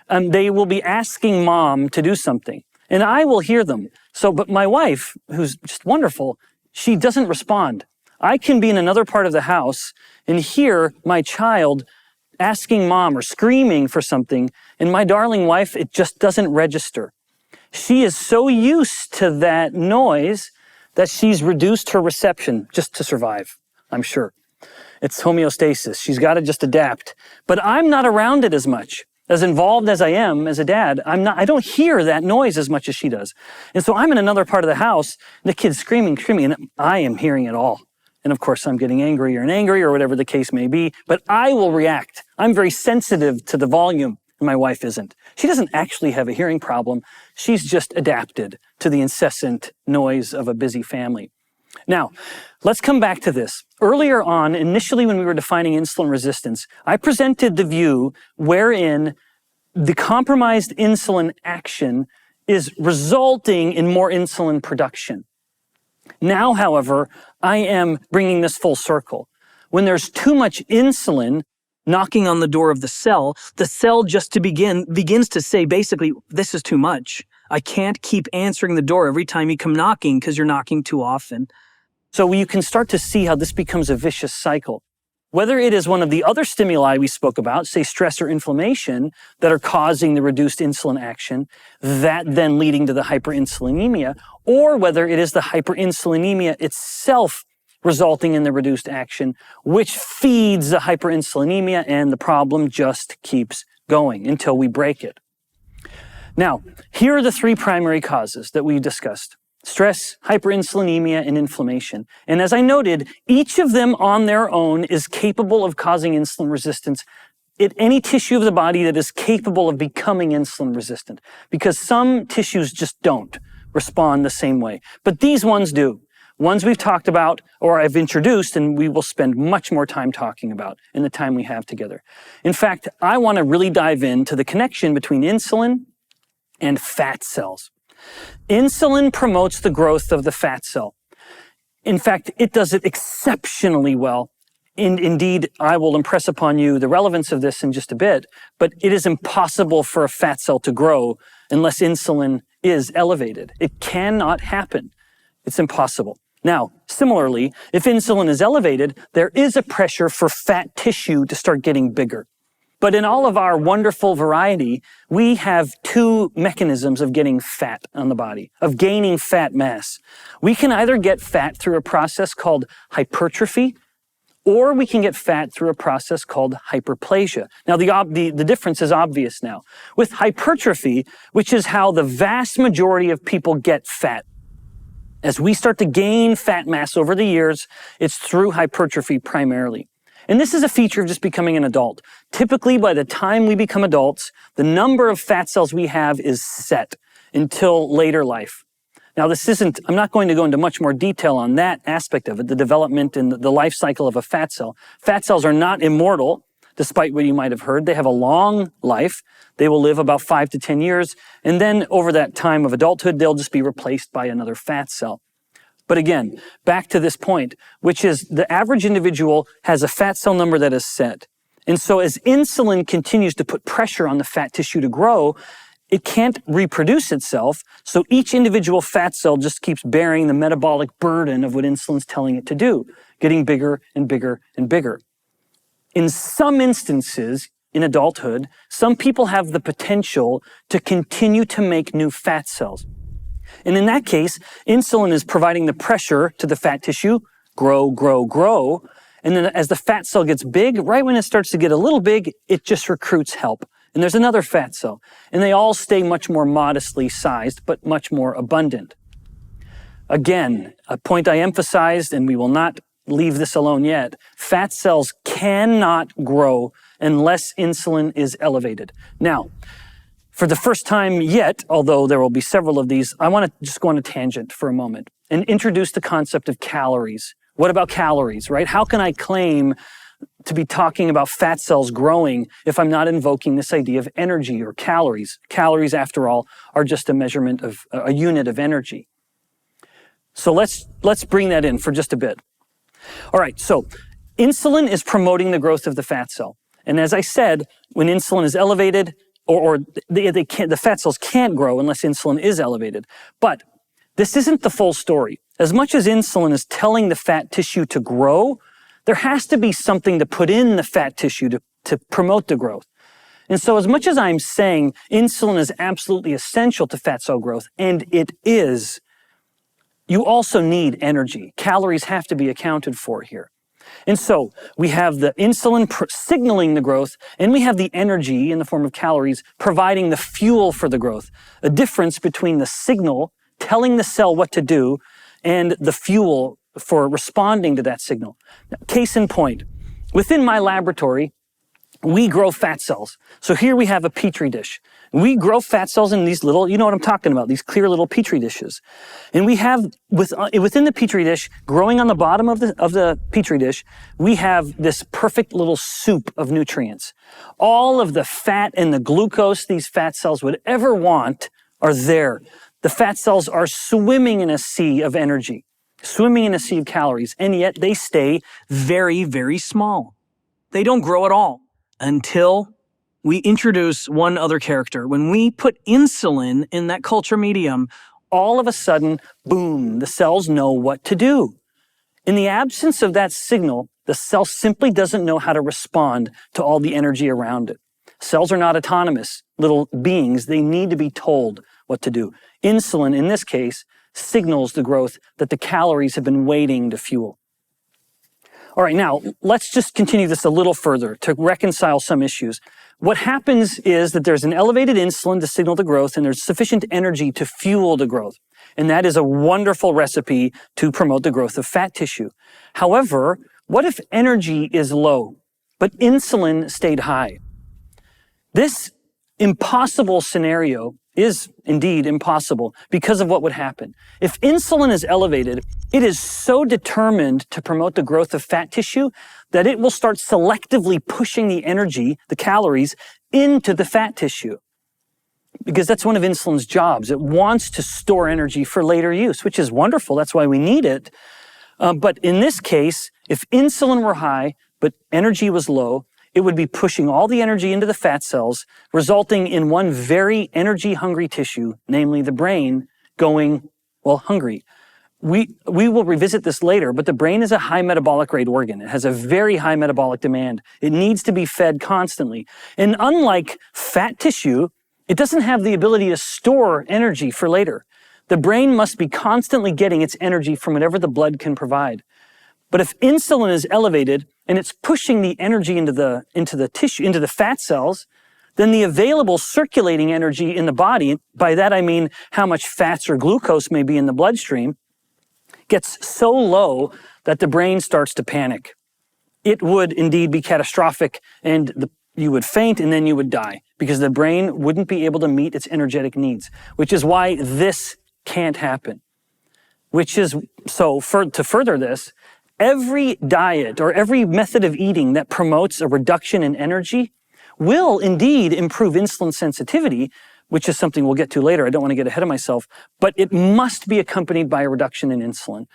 They will be asking mom to do something. And I will hear them. But my wife, who's just wonderful, she doesn't respond. I can be in another part of the house and hear my child asking mom or screaming for something, and my darling wife, it just doesn't register. She is so used to that noise that she's reduced her reception just to survive, I'm sure. It's homeostasis. She's got to just adapt. But I'm not around it as much. As involved as I am as a dad, I don't hear that noise as much as she does. And so I'm in another part of the house, and the kid's screaming, and I am hearing it all. And of course, I'm getting angrier and angrier, or whatever the case may be, but I will react. I'm very sensitive to the volume, and my wife isn't. She doesn't actually have a hearing problem. She's just adapted to the incessant noise of a busy family. Now, let's come back to this. Earlier on, initially when we were defining insulin resistance, I presented the view wherein the compromised insulin action is resulting in more insulin production. Now, however, I am bringing this full circle. When there's too much insulin Knocking on the door of the cell just begins to say basically, this is too much. I can't keep answering the door every time you come knocking because you're knocking too often. So you can start to see how this becomes a vicious cycle. Whether it is one of the other stimuli we spoke about, say stress or inflammation, that are causing the reduced insulin action, that then leading to the hyperinsulinemia, or whether it is the hyperinsulinemia itself resulting in the reduced action, which feeds the hyperinsulinemia, and the problem just keeps going until we break it. Now, here are the three primary causes that we discussed: stress, hyperinsulinemia, and inflammation. And as I noted, each of them on their own is capable of causing insulin resistance in any tissue of the body that is capable of becoming insulin resistant, because some tissues just don't respond the same way. But these ones do. Ones we've talked about or I've introduced, and we will spend much more time talking about in the time we have together. In fact, I want to really dive into the connection between insulin and fat cells. Insulin promotes the growth of the fat cell. In fact, it does it exceptionally well. Indeed, I will impress upon you the relevance of this in just a bit, but it is impossible for a fat cell to grow unless insulin is elevated. It cannot happen. It's impossible. Now, similarly, if insulin is elevated, there is a pressure for fat tissue to start getting bigger. But in all of our wonderful variety, we have two mechanisms of getting fat on the body, of gaining fat mass. We can either get fat through a process called hypertrophy, or we can get fat through a process called hyperplasia. Now, the difference is obvious now. With hypertrophy, which is how the vast majority of people get fat, as we start to gain fat mass over the years, it's through hypertrophy primarily. And this is a feature of just becoming an adult. Typically, by the time we become adults, the number of fat cells we have is set. until later life. Now, I'm not going to go into much more detail on that aspect of it, the development and the life cycle of a fat cell. Fat cells are not immortal, despite what you might have heard. They have a long life. They will live about 5 to 10 years. And then over that time of adulthood, they'll just be replaced by another fat cell. But again, back to this point, which is the average individual has a fat cell number that is set. And so as insulin continues to put pressure on the fat tissue to grow, it can't reproduce itself. So each individual fat cell just keeps bearing the metabolic burden of what insulin's telling it to do, getting bigger and bigger and bigger. In some instances, in adulthood, some people have the potential to continue to make new fat cells. And in that case, insulin is providing the pressure to the fat tissue, grow, grow, grow. And then as the fat cell gets big, right when it starts to get a little big, it just recruits help. And there's another fat cell. And they all stay much more modestly sized, but much more abundant. Again, a point I emphasized, and we will not leave this alone yet, fat cells cannot grow unless insulin is elevated. Now, for the first time yet, although there will be several of these, I want to just go on a tangent for a moment and introduce the concept of calories. What about calories, right? How can I claim to be talking about fat cells growing if I'm not invoking this idea of energy or calories? Calories, after all, are just a measurement of a unit of energy. So let's bring that in for just a bit. All right, so insulin is promoting the growth of the fat cell. And as I said, when insulin is elevated, the fat cells can't grow unless insulin is elevated. But this isn't the full story. As much as insulin is telling the fat tissue to grow, there has to be something to put in the fat tissue to promote the growth. And so as much as I'm saying insulin is absolutely essential to fat cell growth, and it is, you also need energy. Calories have to be accounted for here. And so we have the insulin signaling the growth, and we have the energy in the form of calories providing the fuel for the growth. A difference between the signal telling the cell what to do and the fuel for responding to that signal. Now, case in point, within my laboratory, we grow fat cells. So here we have a petri dish. We grow fat cells in these little, you know what I'm talking about, these clear little petri dishes. And we have, within the petri dish, growing on the bottom of the petri dish, we have this perfect little soup of nutrients. All of the fat and the glucose these fat cells would ever want are there. The fat cells are swimming in a sea of energy, swimming in a sea of calories, and yet they stay very, very small. They don't grow at all until we introduce one other character. When we put insulin in that culture medium, all of a sudden, boom, the cells know what to do. In the absence of that signal, the cell simply doesn't know how to respond to all the energy around it. Cells are not autonomous little beings. They need to be told what to do. Insulin, in this case, signals the growth that the calories have been waiting to fuel. All right, now, let's just continue this a little further to reconcile some issues. What happens is that there's an elevated insulin to signal the growth, and there's sufficient energy to fuel the growth. And that is a wonderful recipe to promote the growth of fat tissue. However, what if energy is low, but insulin stayed high? This impossible scenario is indeed impossible because of what would happen. If insulin is elevated, it is so determined to promote the growth of fat tissue that it will start selectively pushing the energy, the calories, into the fat tissue. Because that's one of insulin's jobs. It wants to store energy for later use, which is wonderful. That's why we need it. But in this case, if insulin were high, but energy was low, it would be pushing all the energy into the fat cells, resulting in one very energy-hungry tissue, namely the brain, going, well, hungry. We will revisit this later, but the brain is a high metabolic rate organ. It has a very high metabolic demand. It needs to be fed constantly. And unlike fat tissue, it doesn't have the ability to store energy for later. The brain must be constantly getting its energy from whatever the blood can provide. But if insulin is elevated and it's pushing the energy into the tissue, into the fat cells, then the available circulating energy in the body, by that I mean how much fats or glucose may be in the bloodstream, gets so low that the brain starts to panic. It would indeed be catastrophic, and you would faint and then you would die because the brain wouldn't be able to meet its energetic needs, which is why this can't happen. To further this, every diet or every method of eating that promotes a reduction in energy will indeed improve insulin sensitivity, which is something we'll get to later. I don't want to get ahead of myself, but it must be accompanied by a reduction in insulin.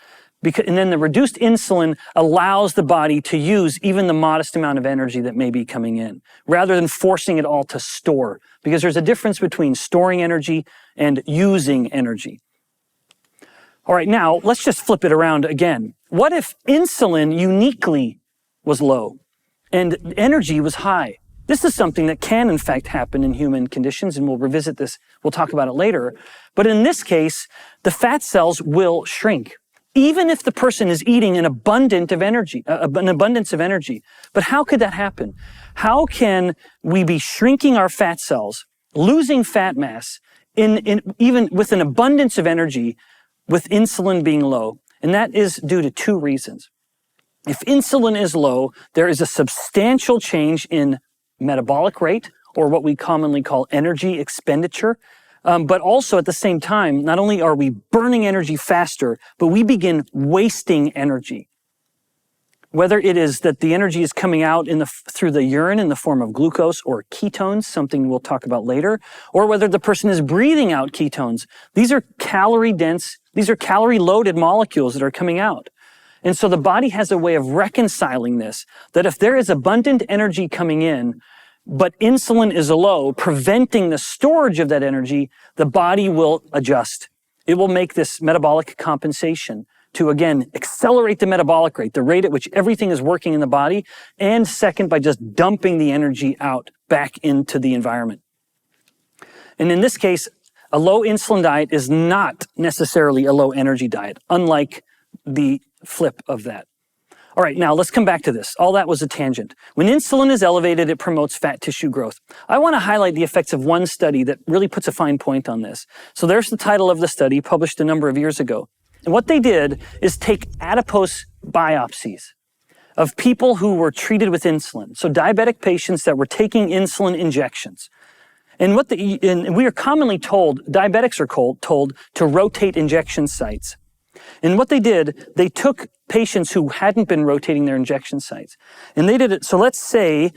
And then the reduced insulin allows the body to use even the modest amount of energy that may be coming in, rather than forcing it all to store, because there's a difference between storing energy and using energy. All right, now let's just flip it around again. What if insulin uniquely was low and energy was high? This is something that can, in fact, happen in human conditions, and we'll revisit this. We'll talk about it later. But in this case, the fat cells will shrink, even if the person is eating an abundance of energy. But how could that happen? How can we be shrinking our fat cells, losing fat mass, even with an abundance of energy, with insulin being low? And that is due to two reasons. If insulin is low, there is a substantial change in metabolic rate, or what we commonly call energy expenditure. But also at the same time, not only are we burning energy faster, but we begin wasting energy. Whether it is that the energy is coming out through the urine in the form of glucose or ketones, something we'll talk about later, or whether the person is breathing out ketones. These are calorie-dense, these are calorie-loaded molecules that are coming out. And so the body has a way of reconciling this, that if there is abundant energy coming in, but insulin is low, preventing the storage of that energy, the body will adjust. It will make this metabolic compensation to, again, accelerate the metabolic rate, the rate at which everything is working in the body, and second, by just dumping the energy out back into the environment. And in this case, a low insulin diet is not necessarily a low energy diet, unlike the flip of that. All right, now let's come back to this. All that was a tangent. When insulin is elevated, it promotes fat tissue growth. I want to highlight the effects of one study that really puts a fine point on this. So there's the title of the study, published a number of years ago. And what they did is take adipose biopsies of people who were treated with insulin. So diabetic patients that were taking insulin injections. And we are commonly told, diabetics are told to rotate injection sites. And what they did, they took patients who hadn't been rotating their injection sites. And they did it, so let's say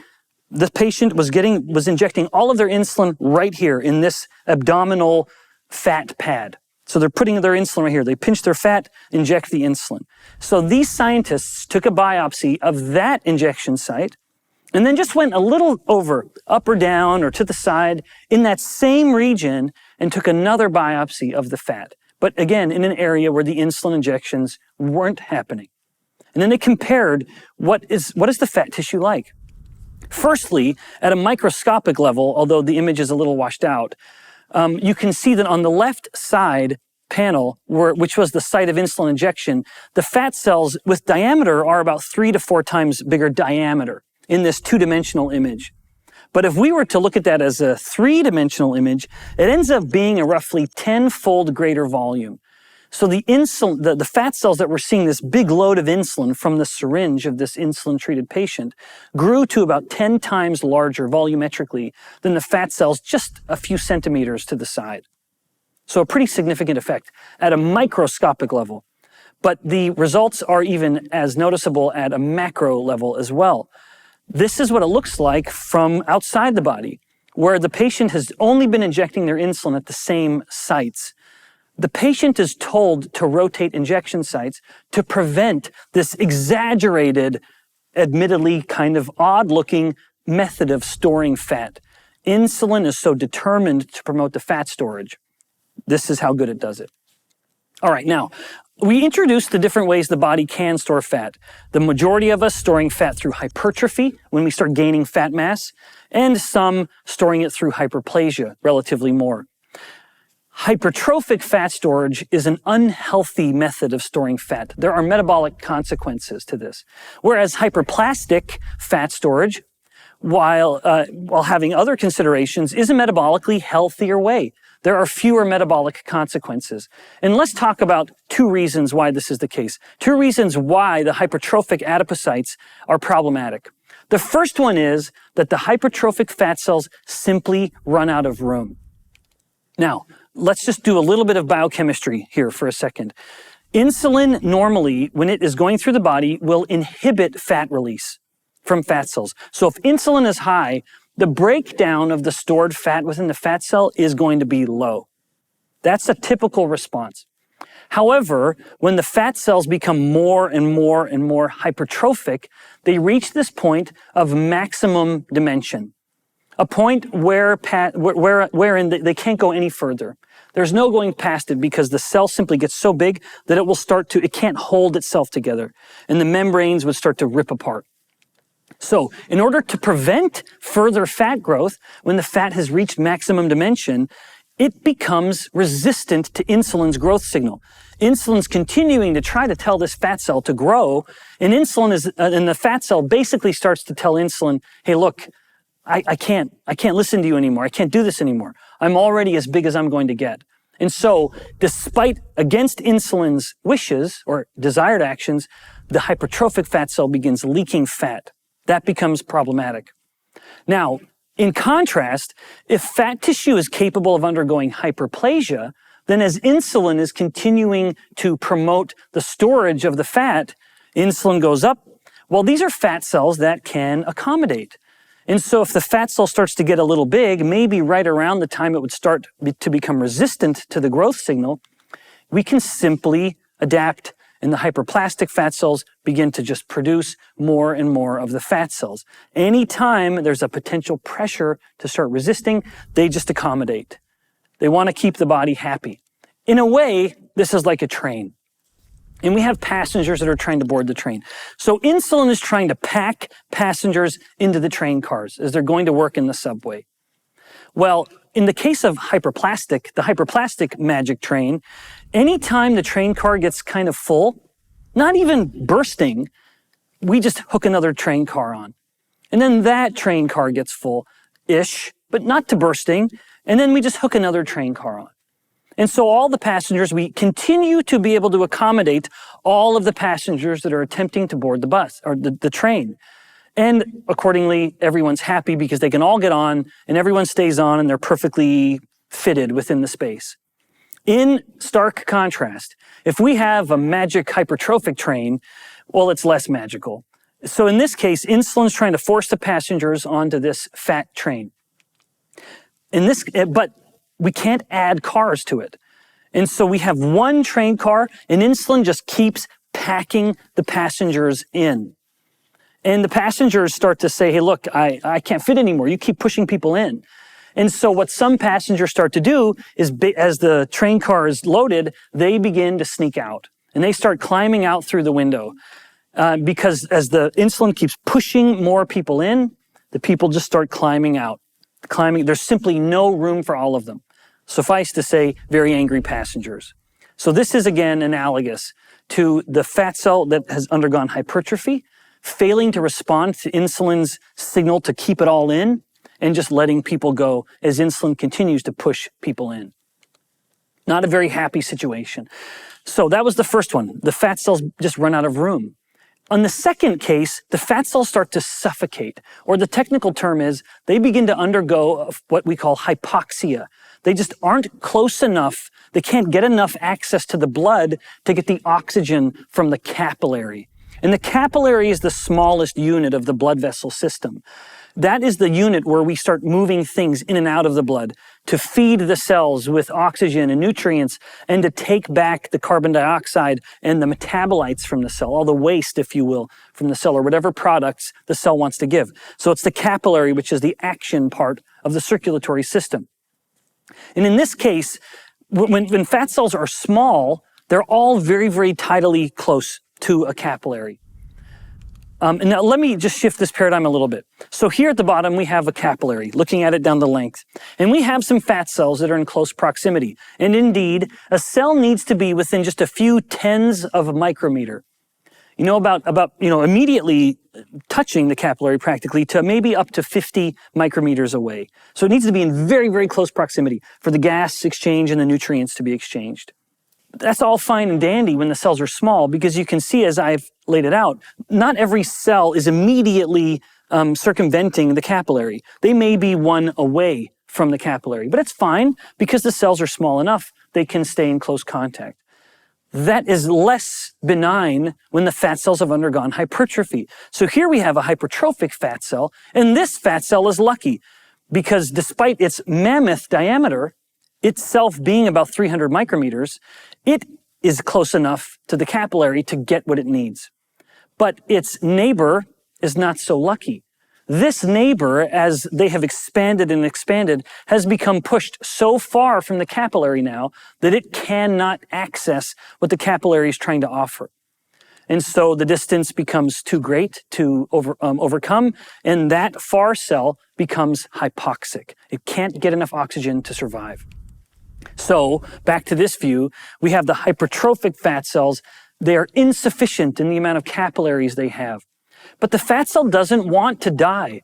the patient was injecting all of their insulin right here in this abdominal fat pad. So they're putting their insulin right here. They pinch their fat, inject the insulin. So these scientists took a biopsy of that injection site and then just went a little over, up or down or to the side in that same region and took another biopsy of the fat. But again, in an area where the insulin injections weren't happening. And then they compared what is the fat tissue like. Firstly, at a microscopic level, although the image is a little washed out, you can see that on the left side panel, which was the site of insulin injection, the fat cells with diameter are about 3 to 4 times bigger diameter in this two-dimensional image. But if we were to look at that as a 3-dimensional image, it ends up being a roughly 10-fold greater volume. So the fat cells that we're seeing, this big load of insulin from the syringe of this insulin-treated patient, grew to about 10 times larger volumetrically than the fat cells just a few centimeters to the side. So a pretty significant effect at a microscopic level. But the results are even as noticeable at a macro level as well. This is what it looks like from outside the body, where the patient has only been injecting their insulin at the same sites. The patient is told to rotate injection sites to prevent this exaggerated, admittedly kind of odd-looking method of storing fat. Insulin is so determined to promote the fat storage. This is how good it does it. All right, now, we introduced the different ways the body can store fat. The majority of us storing fat through hypertrophy, when we start gaining fat mass, and some storing it through hyperplasia, relatively more. Hypertrophic fat storage is an unhealthy method of storing fat. There are metabolic consequences to this. Whereas hyperplastic fat storage, while having other considerations, is a metabolically healthier way. There are fewer metabolic consequences. And let's talk about 2 reasons why this is the case. 2 reasons why the hypertrophic adipocytes are problematic. The first one is that the hypertrophic fat cells simply run out of room. Now, let's just do a little bit of biochemistry here for a second. Insulin normally, when it is going through the body, will inhibit fat release from fat cells. So if insulin is high, the breakdown of the stored fat within the fat cell is going to be low. That's a typical response. However, when the fat cells become more and more and more hypertrophic, they reach this point of maximum dimension, a point wherein they can't go any further. There's no going past it because the cell simply gets so big that it can't hold itself together, and the membranes would start to rip apart. So, in order to prevent further fat growth, when the fat has reached maximum dimension, it becomes resistant to insulin's growth signal. Insulin's continuing to try to tell this fat cell to grow, and and the fat cell basically starts to tell insulin, hey, look, I can't listen to you anymore. I can't do this anymore. I'm already as big as I'm going to get. And so, against insulin's wishes or desired actions, the hypertrophic fat cell begins leaking fat. That becomes problematic. Now, in contrast, if fat tissue is capable of undergoing hyperplasia, then as insulin is continuing to promote the storage of the fat, insulin goes up. Well, these are fat cells that can accommodate. And so if the fat cell starts to get a little big, maybe right around the time it would start to become resistant to the growth signal, we can simply adapt, and the hyperplastic fat cells begin to just produce more and more of the fat cells. Anytime there's a potential pressure to start resisting, they just accommodate. They want to keep the body happy. In a way, this is like a train. And we have passengers that are trying to board the train. So insulin is trying to pack passengers into the train cars as they're going to work in the subway. Well, in the case of the hyperplastic magic train, anytime the train car gets kind of full, not even bursting, we just hook another train car on. And then that train car gets full-ish, but not to bursting, and then we just hook another train car on. And so all the passengers, we continue to be able to accommodate all of the passengers that are attempting to board the bus or the train. And accordingly, everyone's happy because they can all get on and everyone stays on and they're perfectly fitted within the space. In stark contrast, if we have a magic hypertrophic train, well, it's less magical. So in this case, insulin's trying to force the passengers onto this fat train. But we can't add cars to it. And so we have one train car, and insulin just keeps packing the passengers in. And the passengers start to say, hey, look, I can't fit anymore. You keep pushing people in. And so what some passengers start to do is, as the train car is loaded, they begin to sneak out. And they start climbing out through the window. Because as the insulin keeps pushing more people in, the people just start climbing out. There's simply no room for all of them. Suffice to say, very angry passengers. So this is again analogous to the fat cell that has undergone hypertrophy, failing to respond to insulin's signal to keep it all in, and just letting people go as insulin continues to push people in. Not a very happy situation. So that was the first one. The fat cells just run out of room. On the second case, the fat cells start to suffocate, or the technical term is they begin to undergo what we call hypoxia. They just aren't close enough. They can't get enough access to the blood to get the oxygen from the capillary. And the capillary is the smallest unit of the blood vessel system. That is the unit where we start moving things in and out of the blood to feed the cells with oxygen and nutrients and to take back the carbon dioxide and the metabolites from the cell, all the waste, if you will, from the cell or whatever products the cell wants to give. So it's the capillary, which is the action part of the circulatory system. And in this case, when fat cells are small, they're all very, very tidally close to a capillary. And now let me just shift this paradigm a little bit. So here at the bottom, we have a capillary, looking at it down the length. And we have some fat cells that are in close proximity. And indeed, a cell needs to be within just a few tens of a micrometer. You know, about immediately touching the capillary practically to maybe up to 50 micrometers away. So it needs to be in very, very close proximity for the gas exchange and the nutrients to be exchanged. That's all fine and dandy when the cells are small because you can see, as I've laid it out, not every cell is immediately circumventing the capillary. They may be one away from the capillary, but it's fine because the cells are small enough they can stay in close contact. That is less benign when the fat cells have undergone hypertrophy. So here we have a hypertrophic fat cell, and this fat cell is lucky because despite its mammoth diameter, itself being about 300 micrometers, it is close enough to the capillary to get what it needs. But its neighbor is not so lucky. This neighbor, as they have expanded and expanded, has become pushed so far from the capillary now that it cannot access what the capillary is trying to offer. And so the distance becomes too great to overcome, and that far cell becomes hypoxic. It can't get enough oxygen to survive. So back to this view, we have the hypertrophic fat cells. They are insufficient in the amount of capillaries they have. But the fat cell doesn't want to die.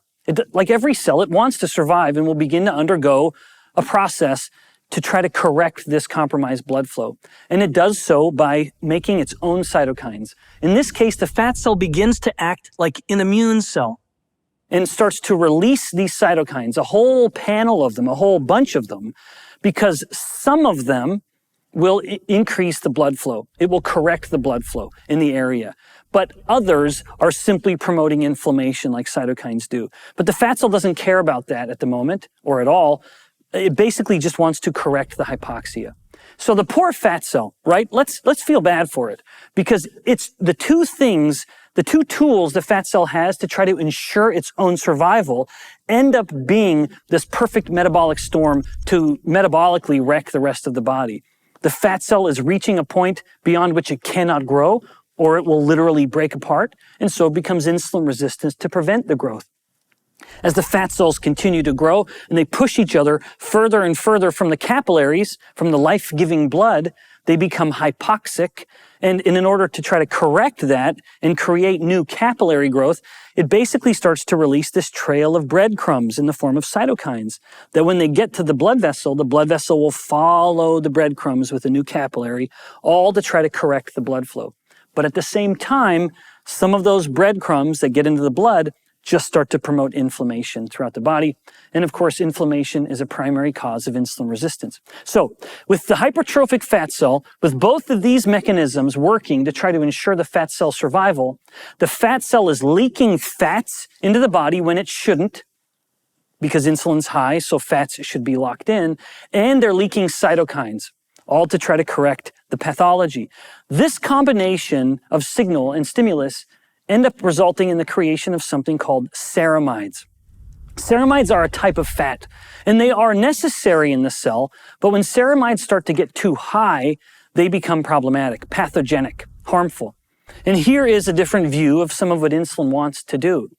Like every cell, it wants to survive and will begin to undergo a process to try to correct this compromised blood flow. And it does so by making its own cytokines. In this case, the fat cell begins to act like an immune cell and starts to release these cytokines, a whole panel of them, a whole bunch of them, because some of them will increase the blood flow. It will correct the blood flow in the area. But others are simply promoting inflammation like cytokines do. But the fat cell doesn't care about that at the moment or at all. It basically just wants to correct the hypoxia. So the poor fat cell, right? Let's feel bad for it because it's the two things, the two tools the fat cell has to try to ensure its own survival end up being this perfect metabolic storm to metabolically wreck the rest of the body. The fat cell is reaching a point beyond which it cannot grow, or it will literally break apart, and so it becomes insulin resistant to prevent the growth. As the fat cells continue to grow and they push each other further and further from the capillaries, from the life-giving blood, they become hypoxic. And in order to try to correct that and create new capillary growth, it basically starts to release this trail of breadcrumbs in the form of cytokines. That when they get to the blood vessel will follow the breadcrumbs with a new capillary, all to try to correct the blood flow. But at the same time, some of those breadcrumbs that get into the blood just start to promote inflammation throughout the body. And of course, inflammation is a primary cause of insulin resistance. So with the hypertrophic fat cell, with both of these mechanisms working to try to ensure the fat cell survival, the fat cell is leaking fats into the body when it shouldn't, because insulin's high, so fats should be locked in, and they're leaking cytokines, all to try to correct the pathology. This combination of signal and stimulus end up resulting in the creation of something called ceramides. Ceramides are a type of fat, and they are necessary in the cell, but when ceramides start to get too high, they become problematic, pathogenic, harmful. And here is a different view of some of what insulin wants to do.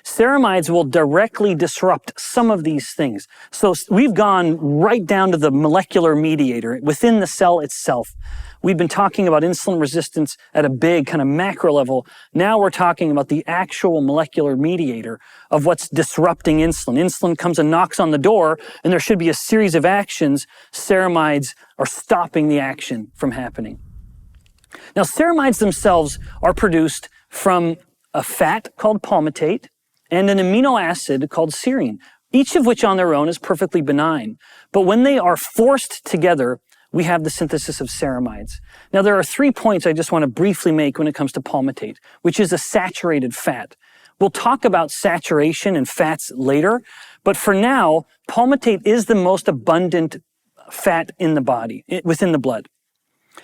Ceramides will directly disrupt some of these things. So we've gone right down to the molecular mediator within the cell itself. We've been talking about insulin resistance at a big kind of macro level. Now we're talking about the actual molecular mediator of what's disrupting insulin. Insulin comes and knocks on the door, and there should be a series of actions. Ceramides are stopping the action from happening. Now, ceramides themselves are produced from a fat called palmitate and an amino acid called serine, each of which on their own is perfectly benign. But when they are forced together, we have the synthesis of ceramides. Now, there are 3 points I just want to briefly make when it comes to palmitate, which is a saturated fat. We'll talk about saturation and fats later, but for now, palmitate is the most abundant fat in the body, within the blood.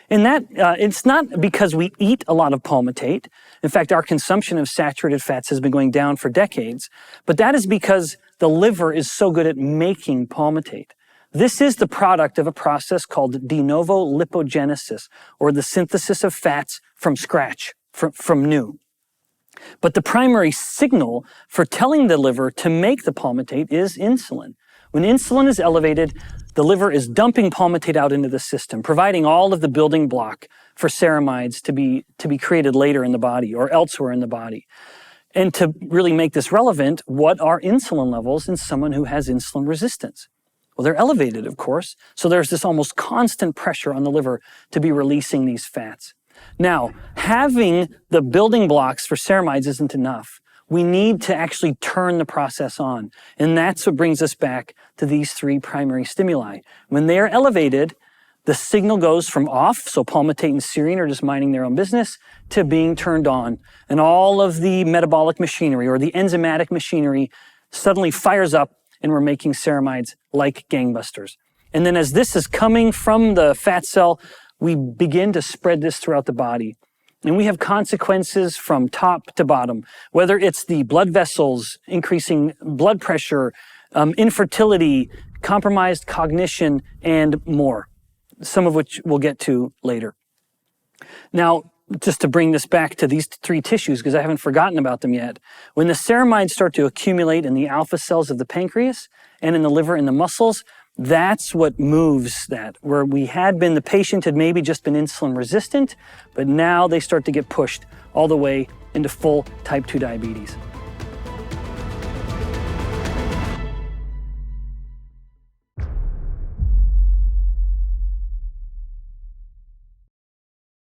And that, it's not because we eat a lot of palmitate. In fact, our consumption of saturated fats has been going down for decades, but that is because the liver is so good at making palmitate. This is the product of a process called de novo lipogenesis, or the synthesis of fats from scratch, from new. But the primary signal for telling the liver to make the palmitate is insulin. When insulin is elevated, the liver is dumping palmitate out into the system, providing all of the building block for ceramides to be created later in the body or elsewhere in the body. And to really make this relevant, what are insulin levels in someone who has insulin resistance? Well, they're elevated, of course, so there's this almost constant pressure on the liver to be releasing these fats. Now, having the building blocks for ceramides isn't enough. we need to actually turn the process on. And that's what brings us back to these three primary stimuli. When they are elevated, the signal goes from off, so palmitate and serine are just minding their own business, to being turned on. And all of the metabolic machinery or the enzymatic machinery suddenly fires up, and we're making ceramides like gangbusters. And then as this is coming from the fat cell, we begin to spread this throughout the body. And we have consequences from top to bottom, whether it's the blood vessels, increasing blood pressure, infertility, compromised cognition, and more, some of which we'll get to later. Now, just to bring this back to these three tissues, because I haven't forgotten about them yet, when the ceramides start to accumulate in the alpha cells of the pancreas and in the liver and the muscles, that's what moves that. Where we had been, the patient had maybe just been insulin resistant, but now they start to get pushed all the way into full type 2 diabetes.